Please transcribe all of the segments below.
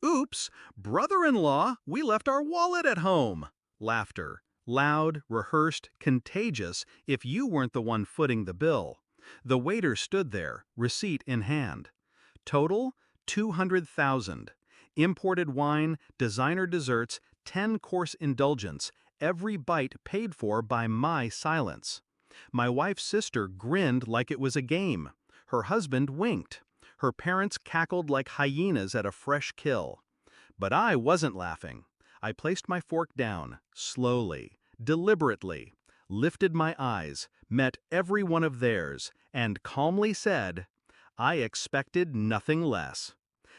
Oops, brother-in-law, we left our wallet at home. Laughter. Loud, rehearsed, contagious if you weren't the one footing the bill. The waiter stood there, receipt in hand. Total, 200,000. Imported wine, designer desserts, 10-course indulgence, every bite paid for by my silence. My wife's sister grinned like it was a game. Her husband winked. Her parents cackled like hyenas at a fresh kill. But I wasn't laughing. I placed my fork down, slowly, deliberately, lifted my eyes, met every one of theirs, and calmly said, I expected nothing less.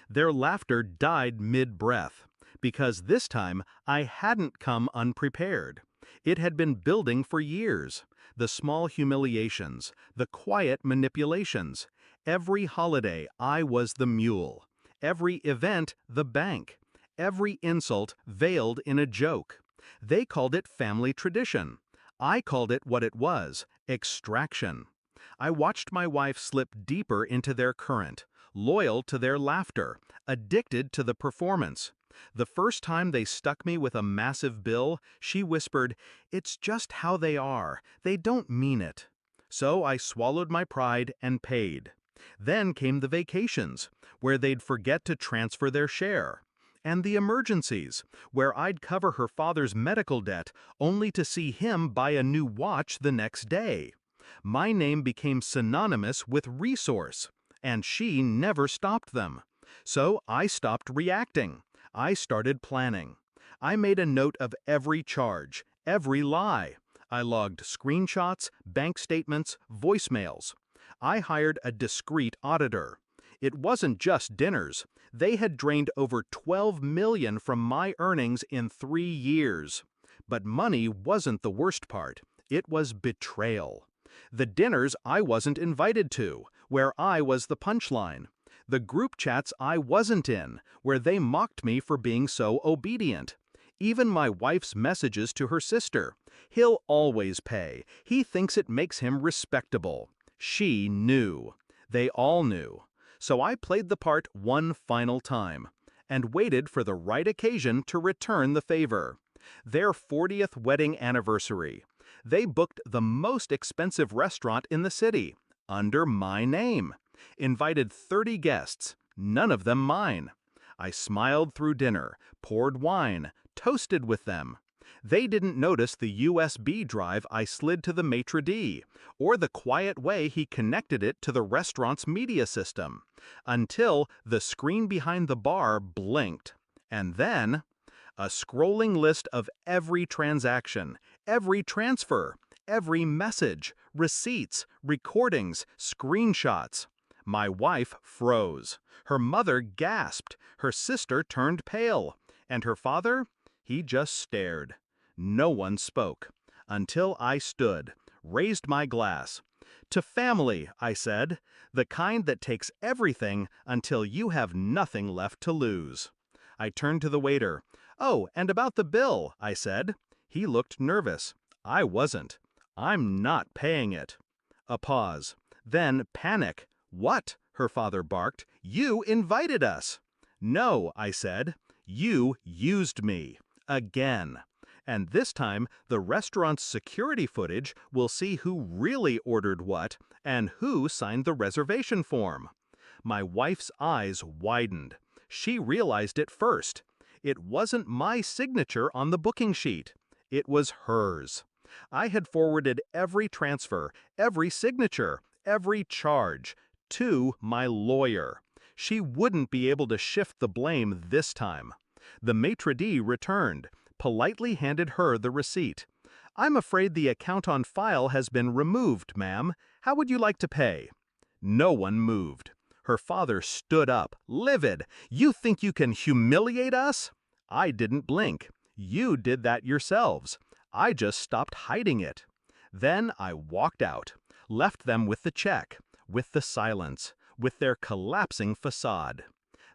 Their laughter died mid-breath, because this time I hadn't come unprepared. It had been building for years. The small humiliations, the quiet manipulations. Every holiday I was the mule. Every event the bank. Every insult veiled in a joke. They called it family tradition. I called it what it was, extraction. I watched my wife slip deeper into their current, loyal to their laughter, addicted to the performance. The first time they stuck me with a massive bill, she whispered, "It's just how they are. They don't mean it." So I swallowed my pride and paid. Then came the vacations, where they'd forget to transfer their share. And the emergencies, where I'd cover her father's medical debt only to see him buy a new watch the next day. My name became synonymous with resource, and she never stopped them. So I stopped reacting. I started planning. I made a note of every charge, every lie. I logged screenshots, bank statements, voicemails. I hired a discreet auditor. It wasn't just dinners. They had drained over $12 million from my earnings in 3 years. But money wasn't the worst part. It was betrayal. The dinners I wasn't invited to, where I was the punchline. The group chats I wasn't in, where they mocked me for being so obedient. Even my wife's messages to her sister. He'll always pay. He thinks it makes him respectable. She knew. They all knew. So I played the part one final time, and waited for the right occasion to return the favor. Their 40th wedding anniversary. They booked the most expensive restaurant in the city, under my name. Invited 30 guests, none of them mine. I smiled through dinner, poured wine, toasted with them. They didn't notice the USB drive I slid to the maitre d', or the quiet way he connected it to the restaurant's media system, until the screen behind the bar blinked. And then, a scrolling list of every transaction, every transfer, every message, receipts, recordings, screenshots. My wife froze. Her mother gasped. Her sister turned pale. And her father? He just stared. No one spoke. Until I stood, raised my glass. To family, I said, the kind that takes everything until you have nothing left to lose. I turned to the waiter. Oh, and about the bill, I said. He looked nervous. I wasn't. I'm not paying it. A pause. Then panic. What? Her father barked. You invited us. No, I said. You used me. Again. And this time, the restaurant's security footage will see who really ordered what and who signed the reservation form. My wife's eyes widened. She realized it first. It wasn't my signature on the booking sheet. It was hers. I had forwarded every transfer, every signature, every charge to my lawyer. She wouldn't be able to shift the blame this time. The maitre d' returned, politely handed her the receipt. I'm afraid the account on file has been removed, ma'am. How would you like to pay? No one moved. Her father stood up, livid. You think you can humiliate us? I didn't blink. You did that yourselves. I just stopped hiding it. Then I walked out, left them with the check, with the silence, with their collapsing facade.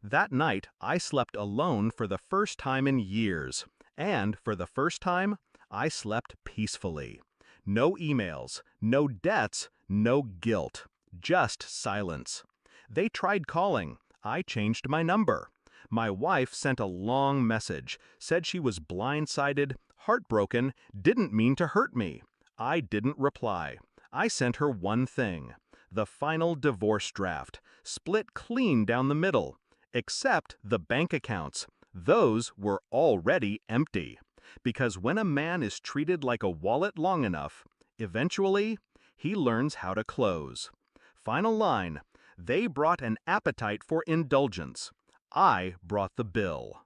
That night, I slept alone for the first time in years. And for the first time, I slept peacefully. No emails, no debts, no guilt. Just silence. They tried calling. I changed my number. My wife sent a long message, said she was blindsided, heartbroken, didn't mean to hurt me. I didn't reply. I sent her one thing. The final divorce draft, split clean down the middle, except the bank accounts. Those were already empty. Because when a man is treated like a wallet long enough, eventually, he learns how to close. Final line, they brought an appetite for indulgence. I brought the bill.